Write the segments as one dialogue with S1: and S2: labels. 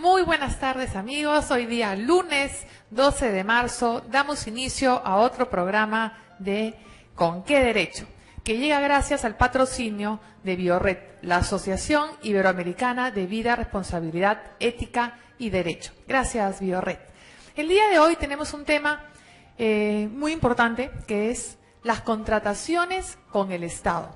S1: Muy buenas tardes, amigos. Hoy día lunes 12 de marzo damos inicio a otro programa de ¿Con qué derecho?, que llega gracias al patrocinio de Biored, la Asociación Iberoamericana de Vida, Responsabilidad, Ética y Derecho. Gracias, Biored. El día de hoy tenemos un tema muy importante, que es las contrataciones con el Estado.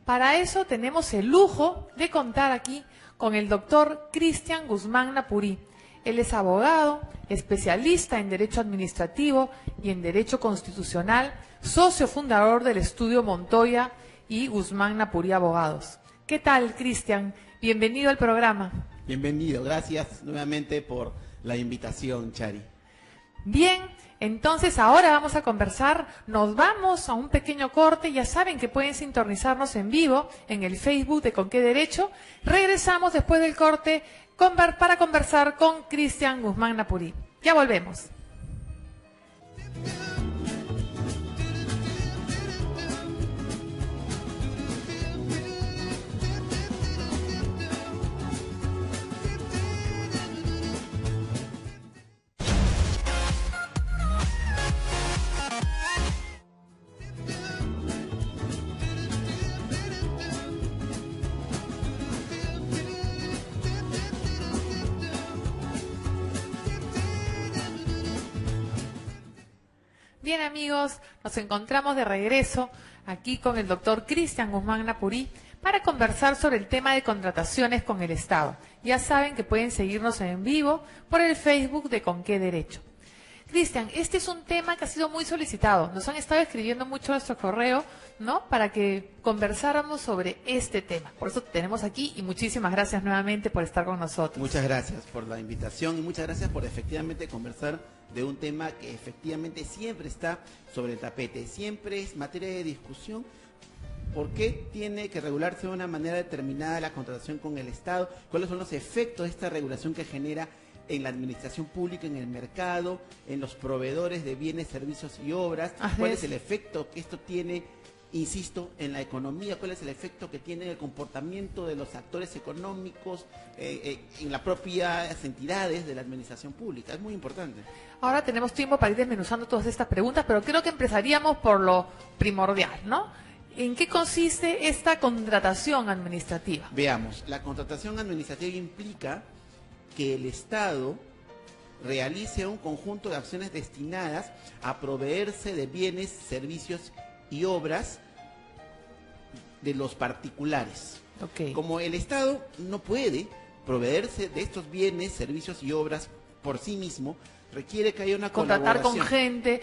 S1: Para eso tenemos el lujo de contar aquí con el doctor Cristian Guzmán Napurí. Él es abogado, especialista en Derecho Administrativo y en Derecho Constitucional, socio fundador del estudio Montoya y Guzmán Napurí Abogados. ¿Qué tal, Cristian? Bienvenido al programa.
S2: Bienvenido, gracias nuevamente por la invitación, Chari.
S1: Bien, entonces ahora vamos a conversar, nos vamos a un pequeño corte, ya saben que pueden sintonizarnos en vivo en el Facebook de ¿Con qué derecho? Regresamos después del corte para conversar con Cristian Guzmán Napurí. Ya volvemos. Bien, amigos, nos encontramos de regreso aquí con el doctor Cristian Guzmán Napurí para conversar sobre el tema de contrataciones con el Estado. Ya saben que pueden seguirnos en vivo por el Facebook de ¿Con qué derecho? Cristian, este es un tema que ha sido muy solicitado. Nos han estado escribiendo mucho a nuestro correo, ¿no?, para que conversáramos sobre este tema. Por eso te tenemos aquí y muchísimas gracias nuevamente por estar con nosotros.
S2: Muchas gracias por la invitación y muchas gracias por efectivamente conversar de un tema que efectivamente siempre está sobre el tapete, siempre es materia de discusión. ¿Por qué tiene que regularse de una manera determinada la contratación con el Estado? ¿Cuáles son los efectos de esta regulación que genera en la administración pública, en el mercado, en los proveedores de bienes, servicios y obras? ¿Cuál es el efecto que esto tiene, insisto, en la economía? ¿Cuál es el efecto que tiene en el comportamiento de los actores económicos, en las propias entidades de la administración pública? Es muy importante.
S1: Ahora tenemos tiempo para ir desmenuzando todas estas preguntas, pero creo que empezaríamos por lo primordial, ¿no? ¿En qué consiste esta contratación administrativa?
S2: Veamos, la contratación administrativa implica que el Estado realice un conjunto de acciones destinadas a proveerse de bienes, servicios y obras de los particulares.
S1: Okay.
S2: Como el Estado no puede proveerse de estos bienes, servicios y obras por sí mismo, requiere que haya una
S1: contratar con gente,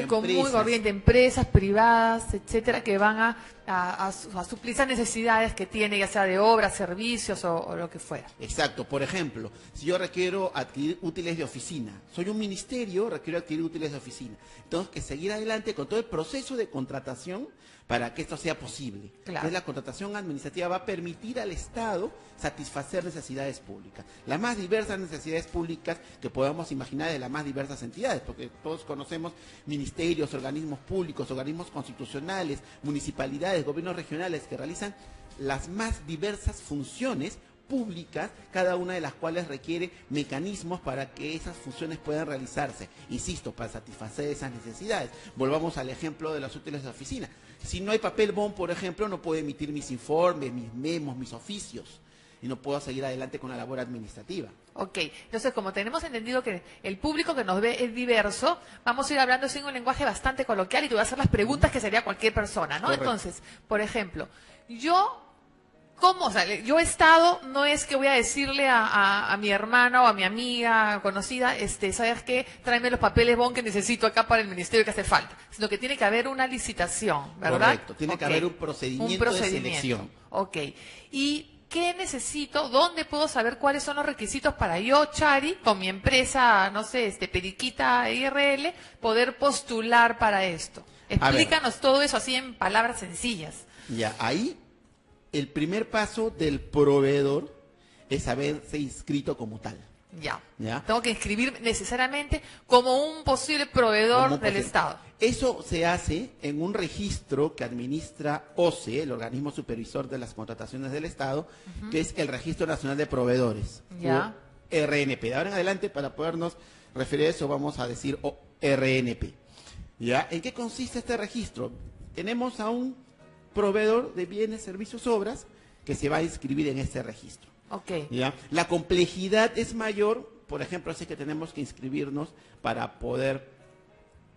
S1: con muy corriente, empresas privadas, etcétera, que van a suplir esas necesidades que tiene, ya sea de obras, servicios o lo que fuera.
S2: Exacto. Por ejemplo, si yo requiero adquirir útiles de oficina, soy un ministerio, requiero adquirir útiles de oficina. Tengo que seguir adelante con todo el proceso de contratación para que esto sea posible.
S1: Claro.
S2: Entonces, la contratación administrativa va a permitir al Estado satisfacer necesidades públicas, las más diversas necesidades públicas que podamos imaginar de las más diversas entidades, porque todos conocemos ministerios, organismos públicos, organismos constitucionales, municipalidades, gobiernos regionales que realizan las más diversas funciones públicas, cada una de las cuales requiere mecanismos para que esas funciones puedan realizarse, insisto, para satisfacer esas necesidades. Volvamos al ejemplo de los útiles de oficina. Si no hay papel bond, por ejemplo, no puedo emitir mis informes, mis memos, mis oficios, y no puedo seguir adelante con la labor administrativa.
S1: Ok, entonces como tenemos entendido que el público que nos ve es diverso, vamos a ir hablando sin un lenguaje bastante coloquial y te voy a hacer las preguntas que sería cualquier persona, ¿no?
S2: Correcto.
S1: Entonces, por ejemplo, ¿cómo? O sea, yo Estado no es que voy a decirle a mi hermana o a mi amiga conocida, ¿sabes qué? Tráeme los papeles bon que necesito acá para el ministerio que hace falta. Sino que tiene que haber una licitación, ¿verdad?
S2: Correcto, tiene que haber un procedimiento de selección.
S1: Ok. ¿Y qué necesito? ¿Dónde puedo saber cuáles son los requisitos para yo, Chari, con mi empresa, no sé, Periquita IRL, poder postular para esto? Explícanos todo eso así en palabras sencillas.
S2: Ya, ahí el primer paso del proveedor es haberse inscrito como tal.
S1: Ya.
S2: ¿Ya?
S1: Tengo que inscribir necesariamente como un posible proveedor del Estado.
S2: Eso se hace en un registro que administra OCE, el organismo supervisor de las contrataciones del Estado, que es el Registro Nacional de Proveedores.
S1: Ya.
S2: RNP. De ahora en adelante, para podernos referir a eso, vamos a decir RNP. ¿Ya? ¿En qué consiste este registro? Tenemos a un proveedor de bienes, servicios, obras que se va a inscribir en este registro.
S1: Ok.
S2: ¿Ya? La complejidad es mayor, por ejemplo, si es que tenemos que inscribirnos para poder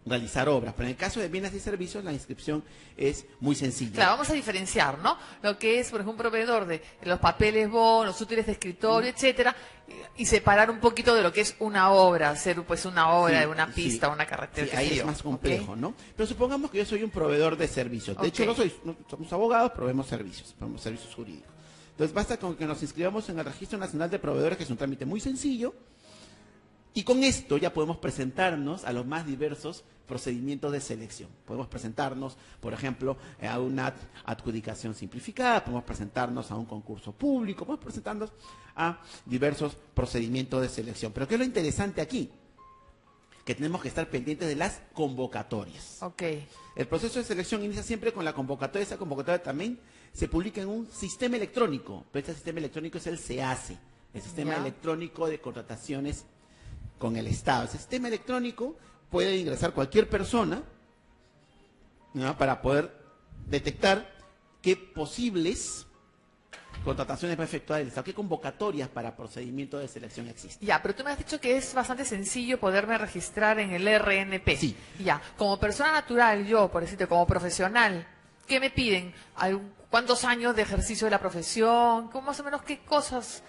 S2: realizar obras, pero en el caso de bienes y servicios la inscripción es muy sencilla.
S1: Claro, vamos a diferenciar, ¿no? Lo que es, por ejemplo, un proveedor de los papeles bonos, útiles de escritorio, etcétera, y separar un poquito de lo que es una obra, hacer pues una obra de una pista, una carretera.
S2: Sí, ahí es más complejo, ¿no? Pero supongamos que yo soy un proveedor de servicios. De hecho, no somos abogados, proveemos servicios jurídicos. Entonces basta con que nos inscribamos en el Registro Nacional de Proveedores, que es un trámite muy sencillo, y con esto ya podemos presentarnos a los más diversos procedimientos de selección. Podemos presentarnos, por ejemplo, a una adjudicación simplificada, podemos presentarnos a un concurso público, podemos presentarnos a diversos procedimientos de selección. Pero ¿qué es lo interesante aquí? Que tenemos que estar pendientes de las convocatorias.
S1: Ok.
S2: El proceso de selección inicia siempre con la convocatoria. Esa convocatoria también se publica en un sistema electrónico, pero este sistema electrónico es el SEACE, el Sistema Electrónico de Contrataciones con el Estado. Ese sistema electrónico puede ingresar cualquier persona, ¿no?, para poder detectar qué posibles contrataciones va a efectuar el Estado, qué convocatorias para procedimientos de selección existen.
S1: Ya, pero tú me has dicho que es bastante sencillo poderme registrar en el RNP.
S2: Sí.
S1: Ya, como persona natural, yo, por decirte, como profesional, ¿qué me piden? ¿Cuántos años de ejercicio de la profesión? ¿Cómo, más o menos qué cosas?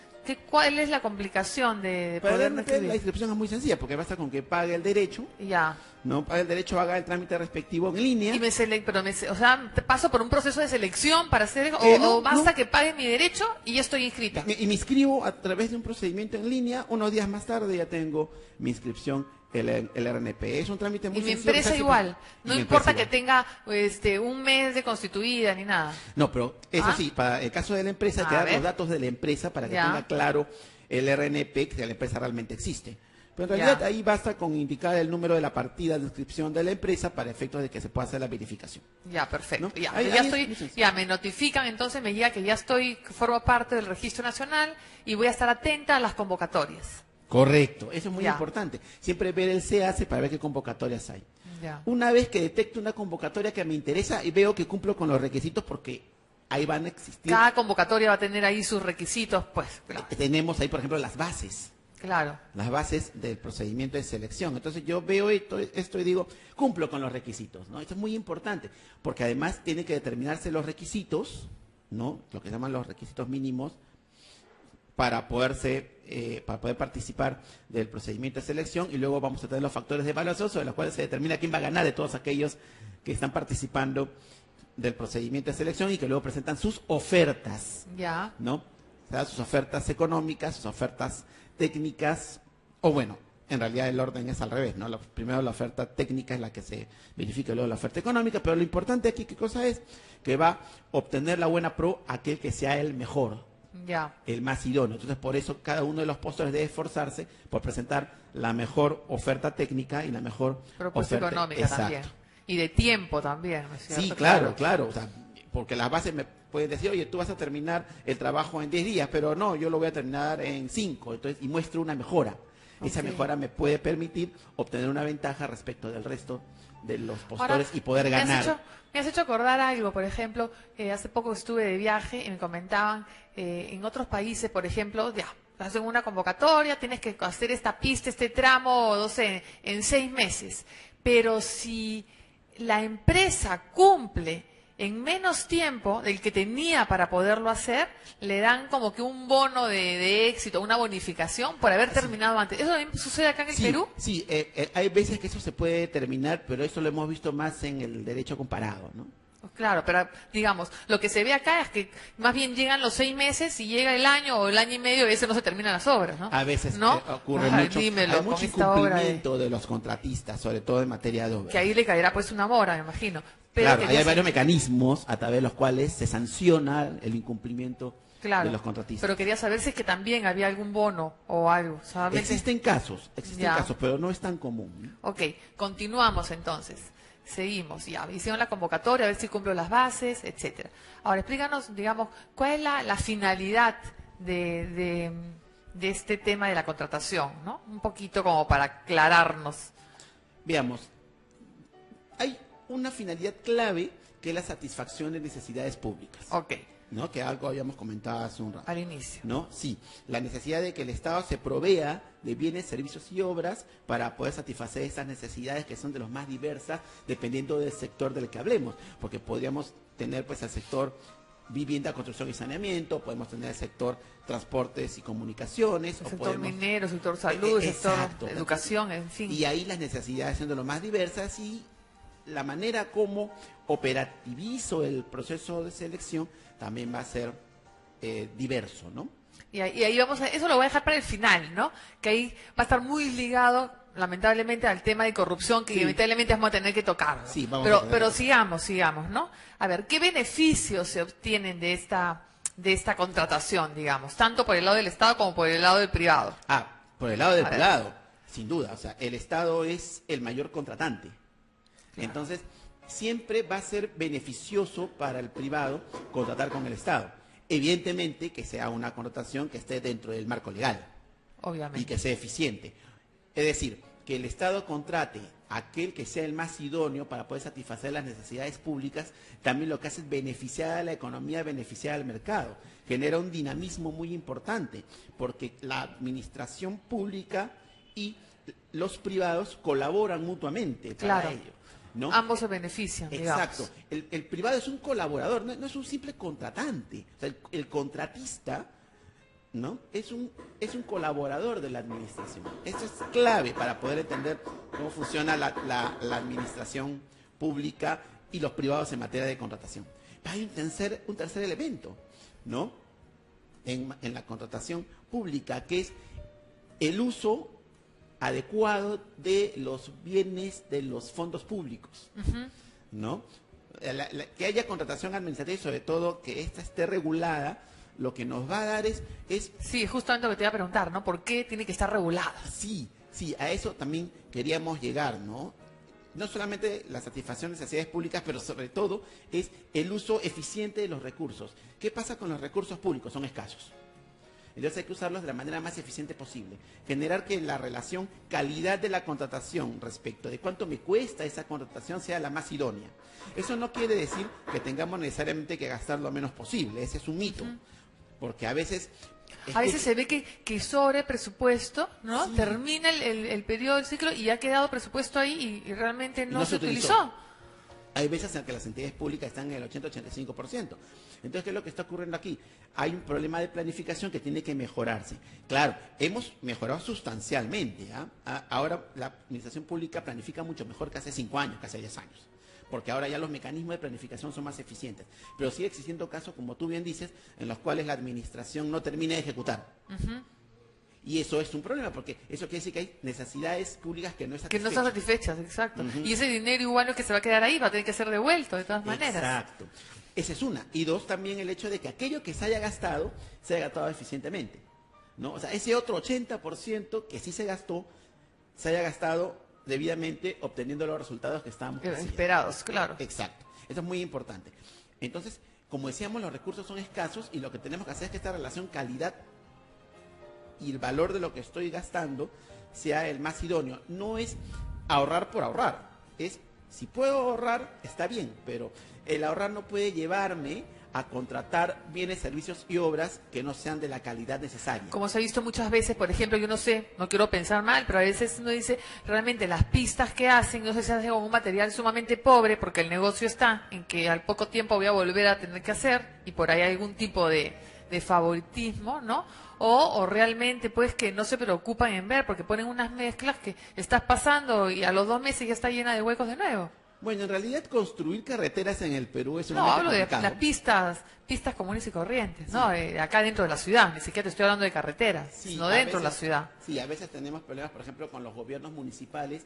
S1: ¿Cuál es la complicación de
S2: Para
S1: poder
S2: el RNP la inscripción es muy sencilla, porque basta con que pague el derecho,
S1: ya,
S2: ¿no? Pague el derecho, haga el trámite respectivo en línea.
S1: y o sea, ¿te paso por un proceso de selección para hacer
S2: No,
S1: basta
S2: no.
S1: que pague mi derecho y ya estoy inscrita?
S2: Y me inscribo a través de un procedimiento en línea, unos días más tarde ya tengo mi inscripción el RNP. Es un trámite muy
S1: Y mi
S2: sencillo.
S1: empresa igual, no importa que
S2: tenga...
S1: tenga un mes de constituida ni nada.
S2: No, pero eso sí, para el caso de la empresa, te
S1: A
S2: da
S1: ver.
S2: los datos de la empresa para que
S1: Ya.
S2: tenga claro el RNP, que la empresa realmente existe. Pero en realidad
S1: Ya.
S2: ahí basta con indicar el número de la partida de inscripción de la empresa para efectos de que se pueda hacer la verificación.
S1: Ya, perfecto.
S2: ¿No?
S1: Ya,
S2: Ahí
S1: ya
S2: es
S1: estoy,
S2: muy sencillo.
S1: ya me notifican, entonces me llega que ya estoy, que formo parte del Registro Nacional y voy a estar atenta a las convocatorias.
S2: Correcto, eso es muy
S1: Ya.
S2: importante. Siempre ver el CEACE para ver qué convocatorias hay.
S1: Ya.
S2: Una vez que detecto una convocatoria que me interesa y veo que cumplo con los requisitos, porque ahí van a existir,
S1: Cada convocatoria va a tener ahí sus requisitos, pues, claro.
S2: tenemos ahí, por ejemplo, las bases del procedimiento de selección. Entonces yo veo esto y digo, cumplo con los requisitos, ¿no? Esto es muy importante, porque además tiene que determinarse los requisitos, ¿no? Lo que se llaman los requisitos mínimos para poder participar del procedimiento de selección, y luego vamos a tener los factores de evaluación sobre los cuales se determina quién va a ganar de todos aquellos que están participando del procedimiento de selección y que luego presentan sus ofertas,
S1: Ya.
S2: ¿no? O sea, sus ofertas económicas, sus ofertas técnicas, o bueno, en realidad el orden es al revés, ¿no? Primero la oferta técnica es la que se verifica, y luego la oferta económica, pero lo importante aquí, ¿qué cosa es? Que va a obtener la buena pro aquel que sea el mejor,
S1: Ya.
S2: el más idóneo. Entonces, por eso cada uno de los postores debe esforzarse por presentar la mejor oferta técnica y la mejor
S1: Propuesta
S2: oferta
S1: económica
S2: exacto.
S1: también. Y de tiempo también, ¿no es cierto?
S2: Sí, claro. O sea, porque las bases me pueden decir, oye, tú vas a terminar el trabajo en 10 días, pero no, yo lo voy a terminar en 5. Entonces, y muestro una mejora. Esa
S1: Ok.
S2: mejora me puede permitir obtener una ventaja respecto del resto de los postores
S1: Ahora,
S2: y poder ganar.
S1: Me has hecho acordar algo, por ejemplo, hace poco estuve de viaje y me comentaban, en otros países, por ejemplo, ya, hacen una convocatoria, tienes que hacer esta pista, este tramo, no sé, en 6 meses. Pero si la empresa cumple en menos tiempo del que tenía para poderlo hacer, le dan como que un bono de éxito, una bonificación por haber terminado antes. ¿Eso también sucede acá en el Perú?
S2: Sí, hay veces que eso se puede determinar, pero eso lo hemos visto más en el derecho comparado, ¿no?
S1: Claro, pero digamos, lo que se ve acá es que más bien llegan los 6 meses y llega el año o el año y medio y a veces no se terminan las obras, ¿no?
S2: A veces
S1: ¿no?
S2: ocurre
S1: Ay,
S2: mucho.
S1: dímelo,
S2: Hay
S1: con
S2: mucho
S1: esta obra
S2: incumplimiento de los contratistas, sobre todo en materia de obra.
S1: que ahí le caerá pues una mora, me imagino. Pero
S2: Claro,
S1: que
S2: hay
S1: ya
S2: varios mecanismos a través de los cuales se sanciona el incumplimiento
S1: claro,
S2: de los contratistas.
S1: pero quería saber si es que también había algún bono o algo. Solamente...
S2: Existen casos,
S1: Ya.
S2: pero no es tan común.
S1: Ok, continuamos entonces. Seguimos, ya hicieron la convocatoria, a ver si cumplo las bases, etcétera. Ahora explícanos, digamos, cuál es la finalidad de de este tema de la contratación, ¿no? Un poquito como para aclararnos.
S2: Veamos, hay una finalidad clave que es la satisfacción de necesidades públicas.
S1: Ok,
S2: ¿No? Que algo habíamos comentado hace un rato.
S1: al inicio.
S2: ¿No? Sí, la necesidad de que el Estado se provea de bienes, servicios y obras para poder satisfacer esas necesidades que son de los más diversas, dependiendo del sector del que hablemos, porque podríamos tener pues el sector vivienda, construcción y saneamiento, podemos tener el sector transportes y comunicaciones,
S1: El
S2: o
S1: sector
S2: podemos...
S1: minero, sector salud, sector
S2: Exacto.
S1: educación, en fin.
S2: Y ahí las necesidades son de lo más diversas y la manera como operativizo el proceso de selección también va a ser diverso, ¿no?
S1: Y ahí vamos a, eso lo voy a dejar para el final, ¿no? Que ahí va a estar muy ligado, lamentablemente, al tema de corrupción que
S2: Sí.
S1: inevitablemente vamos a tener que tocar, ¿no?
S2: Sí, vamos a
S1: pero,
S2: tener
S1: pero
S2: que-
S1: sigamos, ¿no? A ver, ¿qué beneficios se obtienen de esta contratación, digamos, tanto por el lado del Estado como por el lado del privado?
S2: Por el lado del
S1: A ver.
S2: privado, sin duda, o sea, el Estado es el mayor contratante.
S1: Claro.
S2: Entonces, siempre va a ser beneficioso para el privado contratar con el Estado. Evidentemente que sea una contratación que esté dentro del marco legal y
S1: Obviamente.
S2: que sea eficiente. Es decir, que el Estado contrate a aquel que sea el más idóneo para poder satisfacer las necesidades públicas, también lo que hace es beneficiar a la economía, beneficiar al mercado. Genera un dinamismo muy importante, porque la administración pública y los privados colaboran mutuamente para
S1: Claro.
S2: ello, ¿no?
S1: Ambos se benefician,
S2: Exacto.
S1: digamos.
S2: El privado es un colaborador, no es un simple contratante. O sea, el contratista, ¿no? Es un colaborador de la administración. Esto es clave para poder entender cómo funciona la administración pública y los privados en materia de contratación. Hay un tercer elemento, ¿no? En la contratación pública, que es el uso adecuado de los bienes de los fondos públicos, ¿no? Que haya contratación administrativa y sobre todo que ésta esté regulada, lo que nos va a dar es
S1: Sí, justamente lo que te iba a preguntar, ¿no? ¿Por qué tiene que estar regulada?
S2: sí, a eso también queríamos llegar, ¿no? No solamente la satisfacción de necesidades públicas, pero sobre todo es el uso eficiente de los recursos. ¿Qué pasa con los recursos públicos? Son escasos. Entonces hay que usarlos de la manera más eficiente posible. Generar que la relación calidad de la contratación respecto de cuánto me cuesta esa contratación sea la más idónea. Eso no quiere decir que tengamos necesariamente que gastar lo menos posible. Ese es un mito. Porque a veces...
S1: A veces se ve que sobre presupuesto, ¿no?
S2: Sí.
S1: Termina el periodo del ciclo y ha quedado presupuesto ahí y realmente no se utilizó.
S2: Hay veces en que las entidades públicas están en el 80-85%. Entonces, ¿qué es lo que está ocurriendo aquí? Hay un problema de planificación que tiene que mejorarse. Claro, hemos mejorado sustancialmente. Ahora la administración pública planifica mucho mejor que hace 5 años, que hace 10 años. Porque ahora ya los mecanismos de planificación son más eficientes. Pero sigue existiendo casos, como tú bien dices, en los cuales la administración no termina de ejecutar. Y eso es un problema, porque eso quiere decir que hay necesidades públicas que no
S1: Que no están satisfechas, exacto. Y ese dinero igual no es que se va a quedar ahí, va a tener que ser devuelto de todas maneras.
S2: Exacto. Esa es una. Y dos, también el hecho de que aquello que se haya gastado eficientemente, ¿no? O sea, ese otro 80% que sí se haya gastado debidamente obteniendo los resultados que estábamos
S1: Esperados, claro.
S2: Exacto. Eso es muy importante. Entonces, como decíamos, los recursos son escasos y lo que tenemos que hacer es que esta relación calidad y el valor de lo que estoy gastando sea el más idóneo. No es ahorrar por ahorrar. Es, si puedo ahorrar, está bien, pero el ahorrar no puede llevarme a contratar bienes, servicios y obras que no sean de la calidad necesaria.
S1: Como se ha visto muchas veces, por ejemplo, yo no sé, no quiero pensar mal, pero a veces uno dice, realmente las pistas que hacen, no sé si se hacen con un material sumamente pobre, porque el negocio está en que al poco tiempo voy a volver a tener que hacer, y por ahí hay algún tipo de favoritismo, ¿no? O realmente, pues, que no se preocupan en ver, porque ponen unas mezclas que estás pasando y a los 2 meses ya está llena de huecos de nuevo.
S2: Bueno, en realidad construir carreteras en el Perú es
S1: No, hablo de las pistas comunes y corrientes, ¿no? Acá dentro de la ciudad, ni siquiera te estoy hablando de carreteras,
S2: Sí,
S1: sino
S2: a
S1: dentro de la
S2: veces-
S1: ciudad.
S2: Sí, a veces tenemos problemas, por ejemplo, con los gobiernos municipales.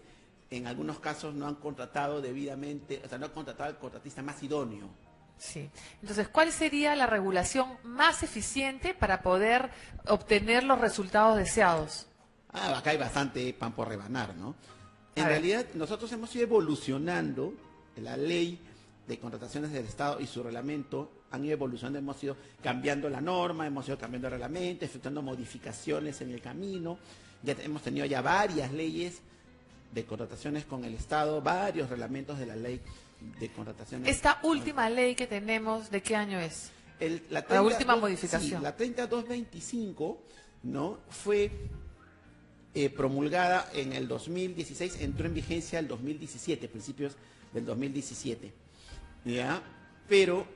S2: En algunos casos no han contratado debidamente, o sea, no han contratado al contratista más idóneo.
S1: Sí. Entonces, ¿cuál sería la regulación más eficiente para poder obtener los resultados deseados?
S2: Acá hay bastante pan por rebanar, ¿no? En
S1: A ver.
S2: realidad, nosotros hemos ido evolucionando la ley de contrataciones del Estado y su reglamento han ido evolucionando, hemos ido cambiando la norma, hemos ido cambiando el reglamento, efectuando modificaciones en el camino. Ya hemos tenido ya varias leyes de contrataciones con el Estado, varios reglamentos de la ley de contrataciones.
S1: Esta última ley que tenemos, ¿de qué año es?
S2: La
S1: última modificación.
S2: Sí, la 3225, ¿no? Fue promulgada en el 2016, entró en vigencia el 2017, principios del 2017, ¿ya? Pero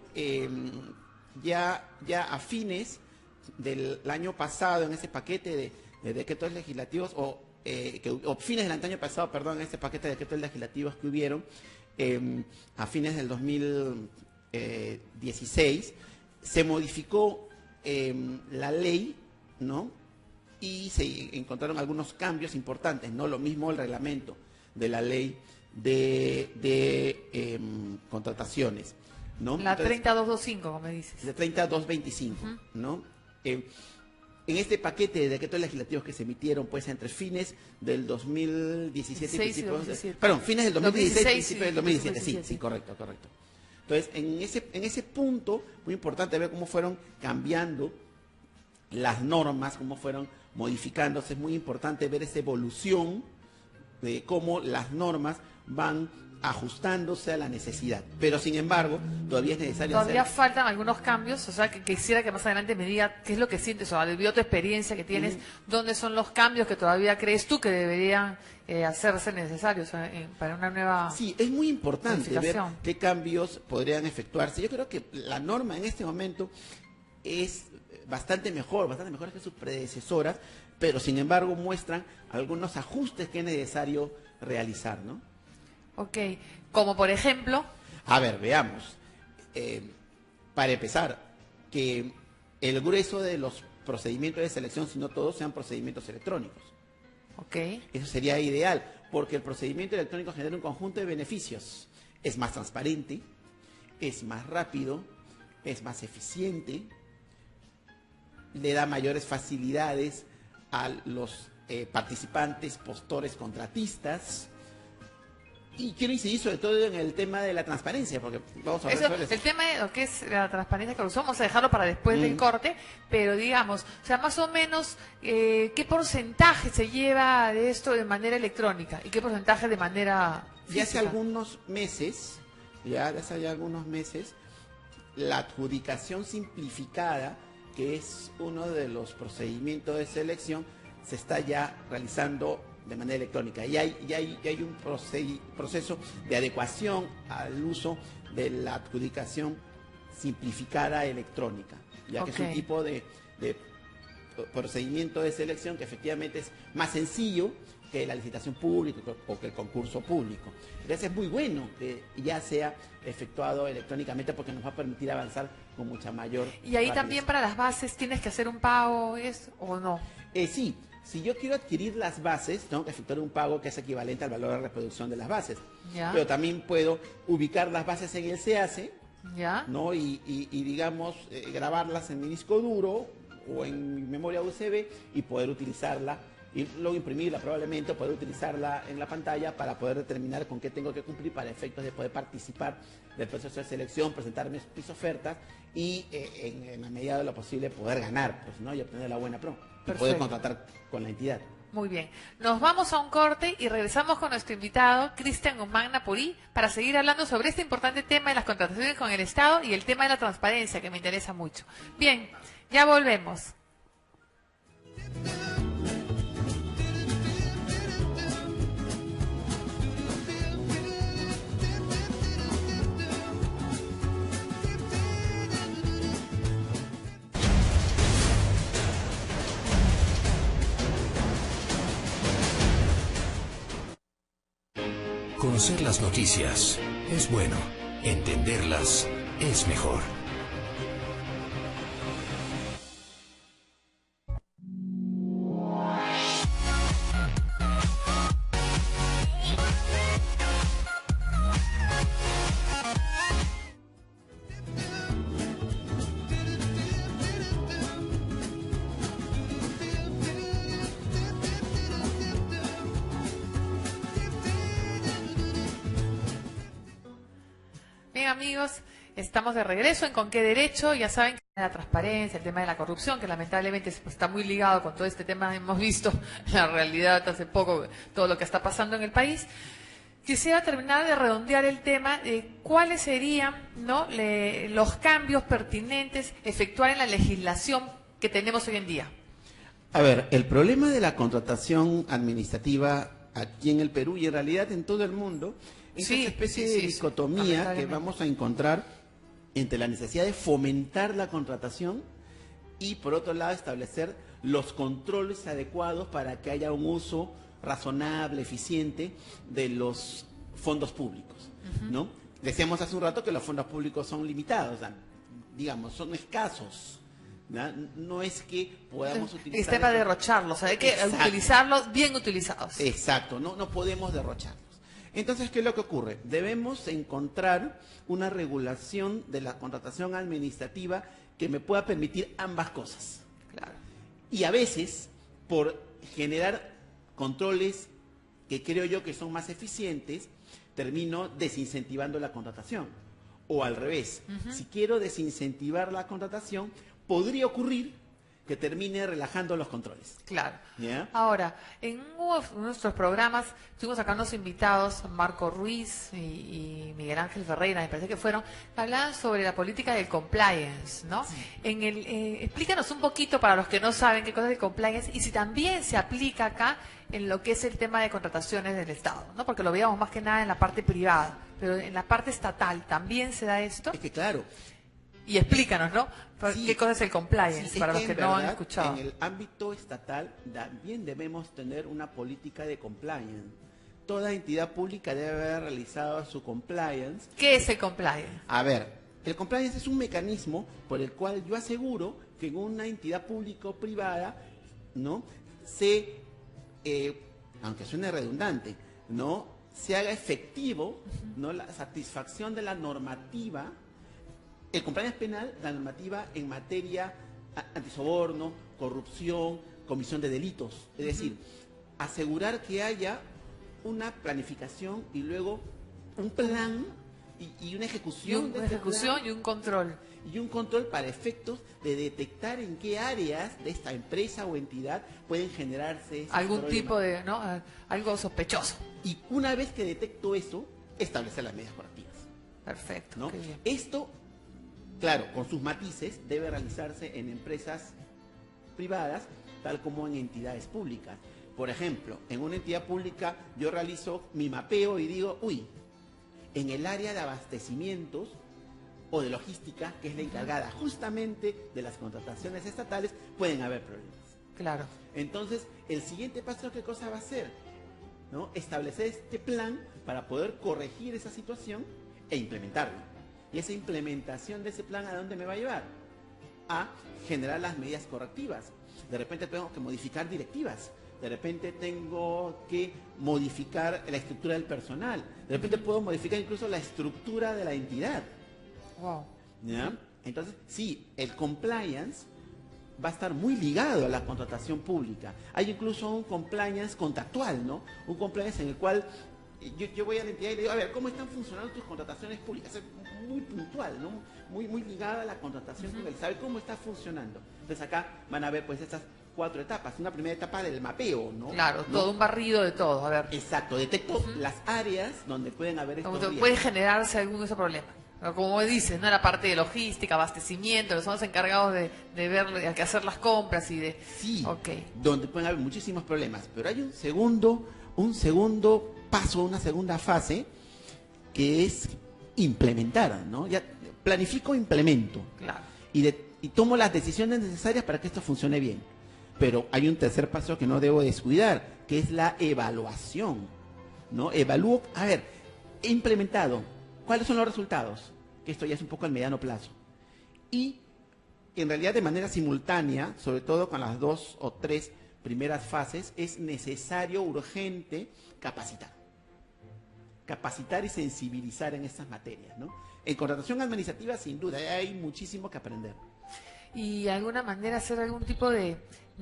S2: ya a fines del año pasado, en ese paquete de decretos legislativos, o fines del año pasado, perdón, en ese paquete de decretos legislativos que hubieron, a fines del 2016, se modificó la ley, ¿no? Y se encontraron algunos cambios importantes, ¿no? Lo mismo el reglamento de la ley de contrataciones, ¿no?
S1: La 30225, como me dices.
S2: La 30225, ¿no? En este paquete de decretos legislativos que se emitieron pues entre fines del 2017 y principios perdón, fines del 2016 y principios del 2017, sí, correcto. Entonces, en ese punto, muy importante ver cómo fueron cambiando las normas, cómo fueron modificándose. Es muy importante ver esa evolución de cómo las normas van ajustándose a la necesidad. Pero, sin embargo, todavía es necesario
S1: Todavía faltan algunos cambios, o sea, que quisiera que más adelante me diga qué es lo que sientes, o debido a tu experiencia que tienes, dónde son los cambios que todavía crees tú que deberían hacerse necesarios para una nueva
S2: Sí, es muy importante ver
S1: modificación.
S2: qué cambios podrían efectuarse. Yo creo que la norma en este momento es bastante mejor que sus predecesoras, pero sin embargo muestran algunos ajustes que es necesario realizar, ¿no?
S1: Ok, como por ejemplo...
S2: A ver, veamos. Para empezar, que el grueso de los procedimientos de selección, si no todos, sean procedimientos electrónicos.
S1: Ok.
S2: Eso sería ideal, porque el procedimiento electrónico genera un conjunto de beneficios. Es más transparente, es más rápido, es más eficiente, le da mayores facilidades a los participantes, postores, contratistas. Y quiero incidir sobre todo en el tema de la transparencia, porque vamos a ver sobre eso.
S1: El tema de lo que es la transparencia que usamos, vamos a dejarlo para después del corte, pero digamos, o sea, más o menos, ¿qué porcentaje se lleva de esto de manera electrónica y qué porcentaje de manera física?
S2: Ya hace algunos meses, la adjudicación simplificada, que es uno de los procedimientos de selección, se está ya realizando de manera electrónica. Y hay un proceso de adecuación al uso de la adjudicación simplificada electrónica, ya que es un tipo de procedimiento de selección que efectivamente es más sencillo que la licitación pública o que el concurso público. Entonces es muy bueno que ya sea efectuado electrónicamente, porque nos va a permitir avanzar con mucha mayor
S1: ¿Y ahí
S2: rapidez.
S1: también para las bases tienes que hacer un pago o no?
S2: Sí. Si yo quiero adquirir las bases, tengo que efectuar un pago que es equivalente al valor de reproducción de las bases.
S1: ¿Ya?
S2: Pero también puedo ubicar las bases en el CAC,
S1: ¿Ya?
S2: ¿no? Y digamos, grabarlas en mi disco duro o en mi memoria USB y poder utilizarla, y luego imprimirla probablemente, o poder utilizarla en la pantalla para poder determinar con qué tengo que cumplir para efectos de poder participar del proceso de selección, presentar mis ofertas y en la medida de lo posible poder ganar, pues, ¿no? Y obtener la buena pro. Y poder contratar con la entidad.
S1: Muy bien. Nos vamos a un corte y regresamos con nuestro invitado, Cristian Guzmán Napurí, para seguir hablando sobre este importante tema de las contrataciones con el Estado y el tema de la transparencia, que me interesa mucho. Bien, ya volvemos.
S3: Conocer las noticias es bueno, entenderlas es mejor.
S1: Bien, amigos, Estamos de regreso en Con qué Derecho. Ya saben que la transparencia, el tema de la corrupción, que lamentablemente está muy ligado con todo este tema. Hemos visto la realidad hace poco, todo lo que está pasando en el país. Quisiera terminar de redondear el tema de cuáles serían, ¿no?, los cambios pertinentes efectuar en la legislación que tenemos hoy en día.
S2: A ver, el problema de la contratación administrativa aquí en el Perú y en realidad en todo el mundo es esa especie de dicotomía que vamos a encontrar entre la necesidad de fomentar la contratación y, por otro lado, establecer los controles adecuados para que haya un uso razonable, eficiente de los fondos públicos, ¿no? Decíamos hace un rato que los fondos públicos son limitados, digamos, son escasos, ¿no? No es que podamos utilizar...
S1: Está para derrocharlos, hay que utilizarlos bien utilizados.
S2: Exacto, no podemos derrocharlos. Entonces, ¿qué es lo que ocurre? Debemos encontrar una regulación de la contratación administrativa que me pueda permitir ambas cosas.
S1: Claro.
S2: Y a veces, por generar controles que creo yo que son más eficientes, termino desincentivando la contratación. O al revés, si quiero desincentivar la contratación, podría ocurrir que termine relajando los controles.
S1: Claro.
S2: ¿Ya?
S1: Ahora, en uno de nuestros programas tuvimos acá unos invitados, Marco Ruiz y Miguel Ángel Ferreira, me parece que fueron, que hablaban sobre la política del compliance, ¿no? Sí. Explícanos un poquito para los que no saben qué cosa es el compliance y si también se aplica acá en lo que es el tema de contrataciones del Estado, ¿no? Porque lo veíamos más que nada en la parte privada, pero en la parte estatal ¿también se da esto?
S2: Es que claro.
S1: Y explícanos, ¿no?
S2: Sí,
S1: ¿qué cosa es el compliance para los que no han escuchado?
S2: En el ámbito estatal también debemos tener una política de compliance. Toda entidad pública debe haber realizado su compliance.
S1: ¿Qué es el compliance?
S2: A ver, el compliance es un mecanismo por el cual yo aseguro que en una entidad pública o privada, ¿no?, aunque suene redundante, ¿no?, se haga efectivo, ¿no?, la satisfacción de la normativa. El compliance penal, la normativa en materia antisoborno, corrupción, comisión de delitos. Es decir, asegurar que haya una planificación y luego un plan y una ejecución.
S1: Una ejecución y un control.
S2: Y un control para efectos de detectar en qué áreas de esta empresa o entidad pueden generarse
S1: algún tipo de, ¿no?, algo sospechoso.
S2: Y una vez que detecto eso, establecer las medidas correctivas.
S1: Perfecto.
S2: ¿No?
S1: Qué bien.
S2: Esto, claro, con sus matices, debe realizarse en empresas privadas, tal como en entidades públicas. Por ejemplo, en una entidad pública yo realizo mi mapeo y digo, en el área de abastecimientos o de logística, que es la encargada justamente de las contrataciones estatales, pueden haber problemas.
S1: Claro.
S2: Entonces, el siguiente paso, ¿qué cosa va a ser? ¿No? Establecer este plan para poder corregir esa situación e implementarlo. Y esa implementación de ese plan, ¿a dónde me va a llevar? A generar las medidas correctivas. De repente tengo que modificar directivas. De repente tengo que modificar la estructura del personal. De repente puedo modificar incluso la estructura de la entidad.
S1: Wow.
S2: ¿Ya? Entonces, sí, el compliance va a estar muy ligado a la contratación pública. Hay incluso un compliance contractual, ¿no? Un compliance en el cual yo voy a la entidad y le digo, a ver, ¿cómo están funcionando tus contrataciones públicas? Es muy puntual, ¿no? Muy ligada a la contratación pública, saber cómo está funcionando. Entonces acá van a ver pues estas 4 etapas. Una primera etapa del mapeo, ¿no?
S1: Claro,
S2: ¿no?
S1: Todo un barrido de todo, a ver.
S2: Exacto, detecto las áreas donde pueden haber estos riesgos.
S1: Puede generarse algún de esos problemas. Como dices, ¿no?, la parte de logística, abastecimiento, que son los encargados de ver, de hacer las compras y de...
S2: Sí,
S1: okay,
S2: donde pueden haber muchísimos problemas. Pero hay un segundo paso, una segunda fase, que es implementar, ¿no? Ya planifico, implemento.
S1: Claro.
S2: Y tomo las decisiones necesarias para que esto funcione bien. Pero hay un tercer paso que no debo descuidar, que es la evaluación, ¿no? Evalúo, a ver, he implementado, ¿cuáles son los resultados? Que esto ya es un poco al mediano plazo. Y en realidad de manera simultánea, sobre todo con las 2 o 3 primeras fases, es necesario, urgente, capacitar. Capacitar y sensibilizar en estas materias, ¿no? En contratación administrativa, sin duda, hay muchísimo que aprender.
S1: y de alguna manera hacer algún tipo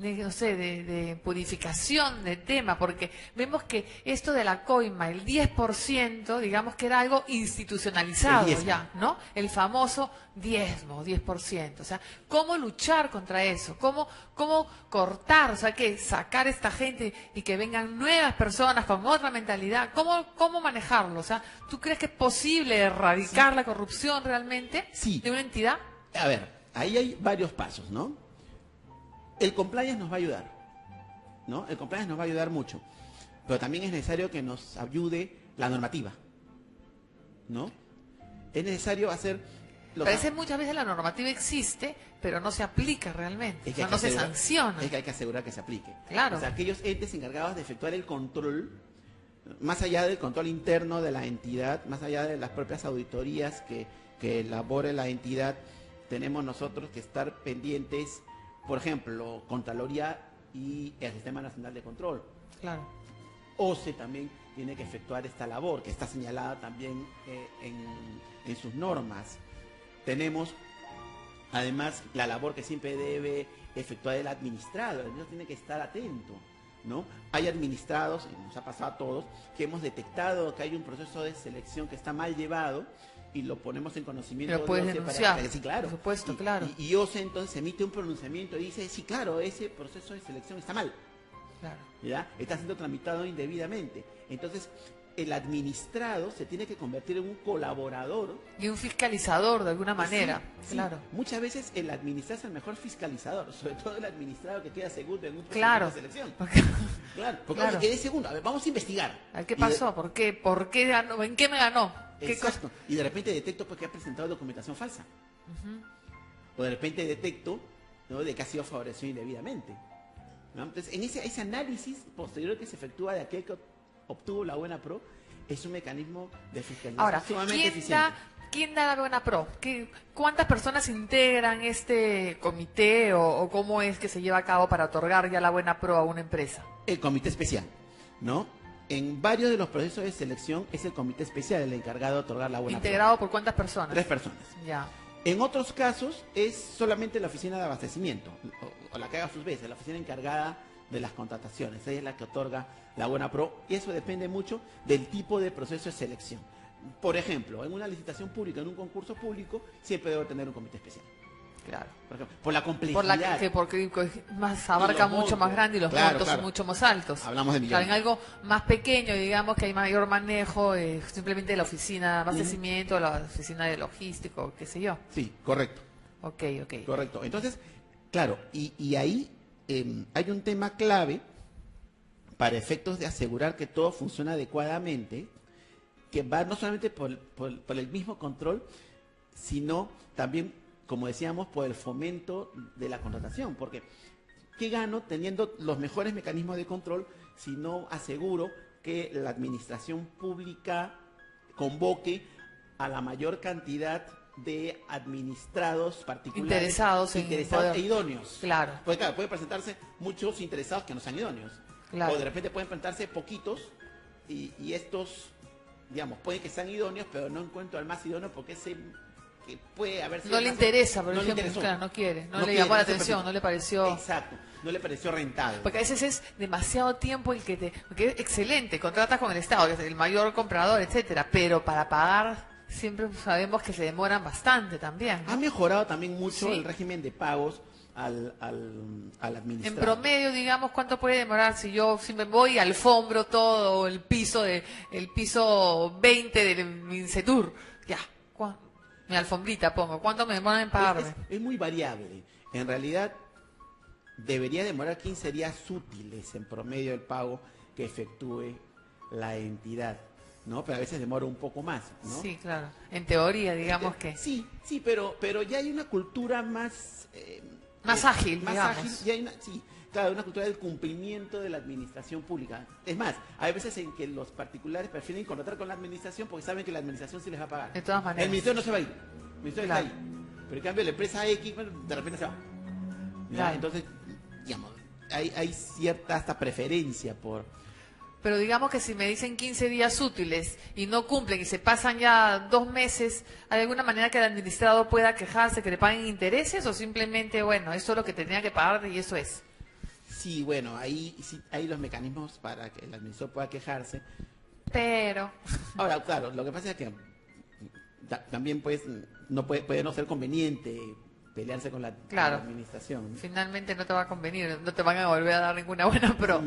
S1: no sé, de purificación de tema, porque vemos que esto de la coima, el 10%, digamos que era algo institucionalizado ya, ¿no? El famoso diezmo, 10%. O sea, ¿cómo luchar contra eso? ¿Cómo cortar? O sea, que sacar a esta gente y que vengan nuevas personas con otra mentalidad. ¿Cómo manejarlo? O sea, ¿tú crees que es posible erradicar la corrupción realmente de una entidad?
S2: A ver, ahí hay varios pasos, ¿no? El compliance nos va a ayudar, ¿no? El compliance nos va a ayudar mucho, pero también es necesario que nos ayude la normativa, ¿no? Es necesario hacer...
S1: Parece muchas veces la normativa existe, pero no se aplica realmente, no se sanciona.
S2: Es que hay que asegurar que se aplique.
S1: Claro.
S2: O sea, aquellos entes encargados de efectuar el control, más allá del control interno de la entidad, más allá de las propias auditorías que elabore la entidad, tenemos nosotros que estar pendientes. Por ejemplo, Contraloría y el Sistema Nacional de Control.
S1: Claro.
S2: OCE también tiene que efectuar esta labor, que está señalada también en sus normas. Tenemos, además, la labor que siempre debe efectuar el administrado. El administrado tiene que estar atento, ¿no? Hay administrados, nos ha pasado a todos, que hemos detectado que hay un proceso de selección que está mal llevado, y lo ponemos en conocimiento
S1: de OCE denunciar,
S2: para que sí, claro.
S1: Por supuesto, claro.
S2: Y OCE entonces emite un pronunciamiento y dice, sí, claro, ese proceso de selección está mal.
S1: Claro.
S2: ¿Ya? Está siendo tramitado indebidamente. Entonces, el administrado se tiene que convertir en un colaborador.
S1: Y un fiscalizador, de alguna manera.
S2: Sí,
S1: claro.
S2: Muchas veces el administrado es el mejor fiscalizador, sobre todo el administrado que queda segundo en un
S1: proceso
S2: de selección.
S1: Claro,
S2: porque oye, quedé segundo. A ver, vamos a investigar.
S1: A ver, ¿qué pasó? ¿Por qué ganó? ¿En qué me ganó?
S2: Exacto. Y de repente detecto que ha presentado documentación falsa. O de repente detecto, ¿no?, de que ha sido favorecido indebidamente, ¿no? Entonces, en ese análisis posterior que se efectúa de aquel que obtuvo la buena pro, es un mecanismo de fiscalización
S1: Ahora,
S2: sumamente eficiente.
S1: ¿Quién da la buena pro? ¿Cuántas personas integran este comité o cómo es que se lleva a cabo para otorgar ya la buena pro a una empresa?
S2: El comité especial, ¿no? En varios de los procesos de selección es el comité especial el encargado de otorgar la buena pro.
S1: ¿Integrado por cuántas personas?
S2: 3 personas.
S1: Ya.
S2: En otros casos es solamente la oficina de abastecimiento, o la que haga sus veces, la oficina encargada de las contrataciones. Ella es la que otorga la buena pro, y eso depende mucho del tipo de proceso de selección. Por ejemplo, en una licitación pública, en un concurso público, siempre debe tener un comité especial.
S1: Claro.
S2: Por ejemplo, por la complejidad.
S1: Porque más abarca mucho más grande y los montos son mucho más altos.
S2: Hablamos de millones.
S1: Claro, en algo más pequeño, digamos que hay mayor manejo, simplemente la oficina de abastecimiento, la oficina de logístico, qué sé yo.
S2: Sí, correcto.
S1: Ok.
S2: Correcto. Entonces, claro, y ahí hay un tema clave para efectos de asegurar que todo funciona adecuadamente, que va no solamente por el mismo control, sino también, como decíamos, por el fomento de la contratación. Porque, ¿qué gano teniendo los mejores mecanismos de control si no aseguro que la administración pública convoque a la mayor cantidad de administrados particulares
S1: interesados
S2: e idóneos?
S1: Claro.
S2: Porque claro, pueden presentarse muchos interesados que no sean idóneos.
S1: Claro.
S2: O de repente pueden presentarse poquitos y estos, digamos, pueden que sean idóneos, pero no encuentro al más idóneo porque ese que puede haber sido...
S1: No le interesa, por
S2: no
S1: ejemplo,
S2: le
S1: claro, no quiere, no le
S2: quiere,
S1: llamó la
S2: no se
S1: atención,
S2: permite.
S1: no le pareció...
S2: Exacto, no le pareció rentable.
S1: Porque a veces es demasiado tiempo el que porque es excelente, contratas con el Estado, que es el mayor comprador, etcétera, pero para pagar siempre sabemos que se demoran bastante también, ¿no?
S2: Ha mejorado también mucho
S1: Sí.
S2: el régimen de pagos al administrador.
S1: En promedio, digamos, ¿cuánto puede demorar si me voy y alfombro todo el piso 20 del Mincetur? Ya, mi alfombrita pongo. ¿Cuánto me demoran en pagarme?
S2: Es muy variable. En realidad, debería demorar 15 días útiles en promedio el pago que efectúe la entidad, ¿no? Pero a veces demora un poco más, ¿no?
S1: Sí, claro. En teoría, digamos que...
S2: Sí, pero ya hay una cultura más...
S1: Más ágil,
S2: más
S1: digamos.
S2: ágil, ya hay una cultura del cumplimiento de la administración pública. Es más, hay veces en que los particulares prefieren contratar con la administración porque saben que la administración sí les va a pagar.
S1: De todas maneras.
S2: El ministerio no se va a ir, el ministerio
S1: Claro.
S2: está ahí. Pero en cambio la empresa X, bueno, de repente se va. ¿Ya?
S1: Claro.
S2: Entonces, digamos, hay cierta hasta preferencia por
S1: Pero digamos que si me dicen 15 días útiles y no cumplen y se pasan ya 2 meses, ¿hay alguna manera que el administrado pueda quejarse, que le paguen intereses o simplemente, bueno, eso es lo que tenía que pagar y eso es?
S2: Sí, bueno, ahí sí hay los mecanismos para que el administrador pueda quejarse.
S1: Pero...
S2: Ahora, claro, lo que pasa es que también pues no puede no ser conveniente pelearse con la administración, ¿no?
S1: Finalmente no te va a convenir, no te van a volver a dar ninguna buena pro.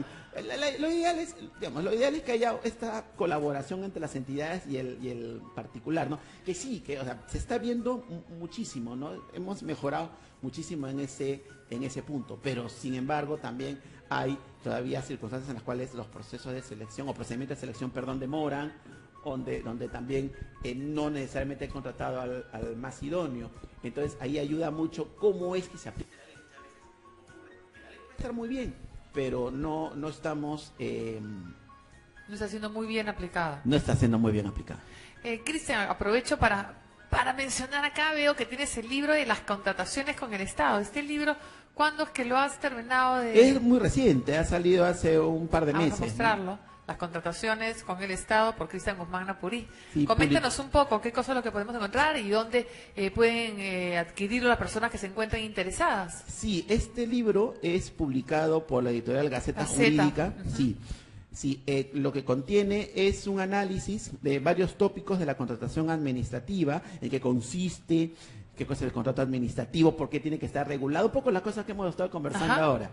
S2: Lo ideal es, digamos, lo ideal es que haya esta colaboración entre las entidades y el particular, ¿no? Que sí, que, o sea, se está viendo muchísimo, ¿no? Hemos mejorado muchísimo en ese punto, pero sin embargo también hay todavía circunstancias en las cuales los procesos de selección o procedimientos de selección, perdón, demoran, donde también no necesariamente he contratado al más idóneo. Entonces ahí ayuda mucho cómo es que se aplica. Estar muy bien, pero no estamos...
S1: no está siendo muy bien aplicada.
S2: No está siendo muy bien aplicada.
S1: Cristian, aprovecho para mencionar acá, veo que tienes el libro de las contrataciones con el Estado. Este libro, ¿cuándo es que lo has terminado de...?
S2: Es muy reciente, ha salido hace un par de meses.
S1: Vamos a mostrarlo. ¿No? Las contrataciones con el Estado por Cristian Guzmán Napurí.
S2: Sí,
S1: coméntanos un poco qué cosa es lo que podemos encontrar y dónde pueden adquirirlo las personas que se encuentren interesadas.
S2: Sí, este libro es publicado por la editorial Gaceta Jurídica.
S1: Uh-huh.
S2: Sí, lo que contiene es un análisis de varios tópicos de la contratación administrativa, en qué consiste, qué cosa es el contrato administrativo, por qué tiene que estar regulado, un poco las cosas que hemos estado conversando ahora,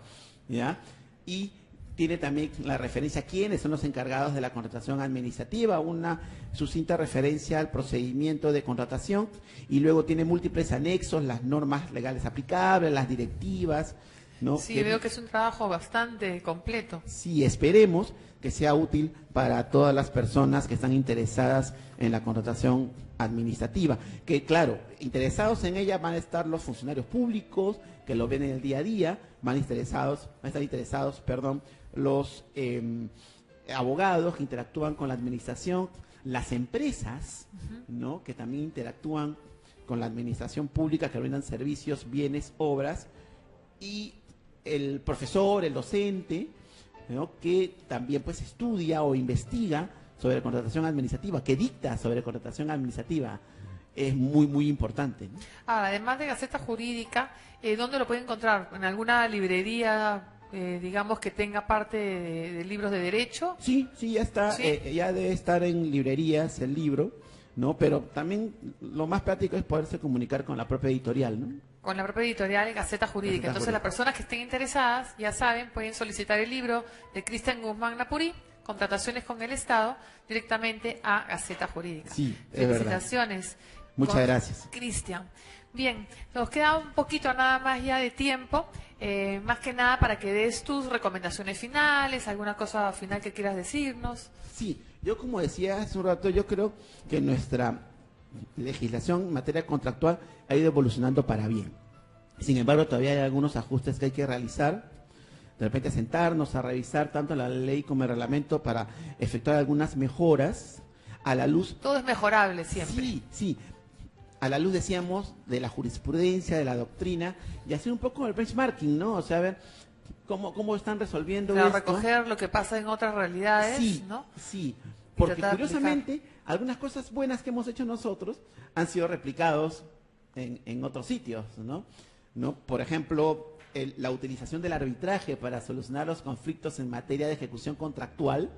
S2: ¿ya? Y tiene también la referencia a quiénes son los encargados de la contratación administrativa, una sucinta referencia al procedimiento de contratación, y luego tiene múltiples anexos, las normas legales aplicables, las directivas, ¿no?
S1: Sí, veo que es un trabajo bastante completo.
S2: Sí, esperemos que sea útil para todas las personas que están interesadas en la contratación administrativa. Que claro, interesados en ella van a estar los funcionarios públicos que lo ven en el día a día, van a estar interesados, los abogados que interactúan con la administración, las empresas, ¿no? Que también interactúan con la administración pública, que brindan servicios, bienes, obras, y el profesor, el docente, ¿no? Que también pues estudia o investiga sobre contratación administrativa, que dicta sobre contratación administrativa. Es muy, muy importante, ¿no?
S1: Además de Gaceta Jurídica, ¿dónde lo puede encontrar? ¿En alguna librería, digamos, que tenga parte de libros de derecho?
S2: Sí, ya está, ¿sí? Ya debe estar en librerías el libro, ¿no? Pero también lo más práctico es poderse comunicar con la propia editorial, ¿no?
S1: Con la propia editorial Gaceta Jurídica. Entonces las personas que estén interesadas, ya saben, pueden solicitar el libro de Cristian Guzmán Napurí, Contrataciones con el Estado, directamente a Gaceta Jurídica.
S2: Sí,
S1: felicitaciones.
S2: Muchas gracias,
S1: Cristian. Bien, nos queda un poquito nada más ya de tiempo, más que nada para que des tus recomendaciones finales, alguna cosa final que quieras decirnos.
S2: Sí, yo como decía hace un rato, yo creo que nuestra legislación en materia contractual ha ido evolucionando para bien. Sin embargo, todavía hay algunos ajustes que hay que realizar. De repente sentarnos a revisar tanto la ley como el reglamento para efectuar algunas mejoras a la luz.
S1: Todo es mejorable siempre.
S2: Sí. A la luz, decíamos, de la jurisprudencia, de la doctrina, y hacer un poco el benchmarking, ¿no? O sea, a ver cómo están resolviendo esto.
S1: Recoger lo que pasa en otras realidades, ¿no?
S2: Sí, porque curiosamente algunas cosas buenas que hemos hecho nosotros han sido replicados en otros sitios, ¿no? Por ejemplo, la utilización del arbitraje para solucionar los conflictos en materia de ejecución contractual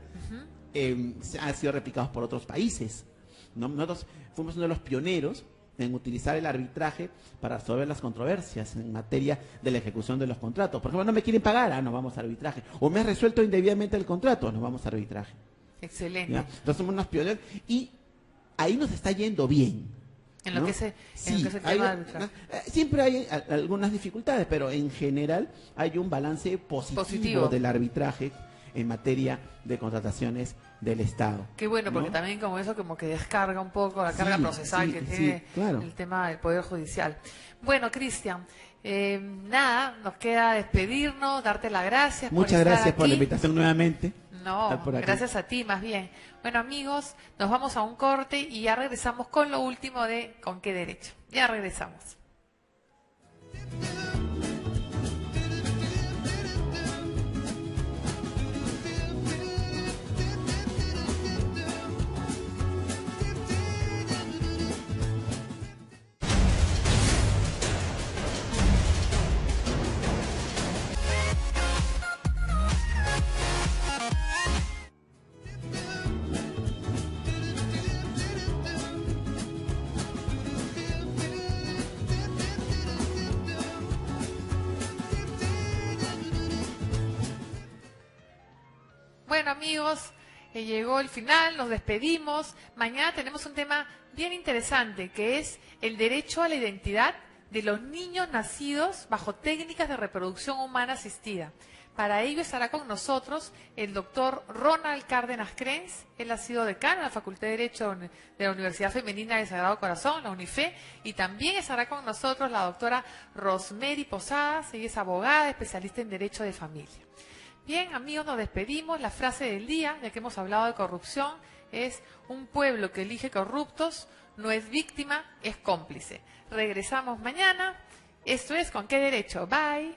S2: han sido replicados por otros países, ¿no? Nosotros fuimos uno de los pioneros en utilizar el arbitraje para resolver las controversias en materia de la ejecución de los contratos. Por ejemplo, no me quieren pagar, nos vamos a arbitraje. O me has resuelto indebidamente el contrato, nos vamos a arbitraje.
S1: Excelente.
S2: ¿Ya? Entonces somos unos pioneros y ahí nos está yendo bien.
S1: En lo que se tema
S2: siempre hay algunas dificultades, pero en general hay un balance positivo del arbitraje en materia de contrataciones del Estado.
S1: Qué bueno, porque también como eso como que descarga un poco la carga procesal que tiene el tema del Poder Judicial. Bueno, Cristian, nada, nos queda despedirnos, darte las gracias.
S2: Muchas gracias por la invitación nuevamente.
S1: No, gracias a ti más bien. Bueno, amigos, nos vamos a un corte y ya regresamos con lo último de ¿Con qué derecho? Ya regresamos. Bueno, amigos, llegó el final, nos despedimos. Mañana tenemos un tema bien interesante, que es el derecho a la identidad de los niños nacidos bajo técnicas de reproducción humana asistida. Para ello estará con nosotros el doctor Ronald Cárdenas Crens. Él ha sido decano de la Facultad de Derecho de la Universidad Femenina del Sagrado Corazón, la UNIFE, y también estará con nosotros la doctora Rosemary Posadas. Ella es abogada, especialista en Derecho de Familia. Bien, amigos, nos despedimos. La frase del día, ya que hemos hablado de corrupción, es: un pueblo que elige corruptos no es víctima, es cómplice. Regresamos mañana. Esto es ¿Con qué derecho? Bye.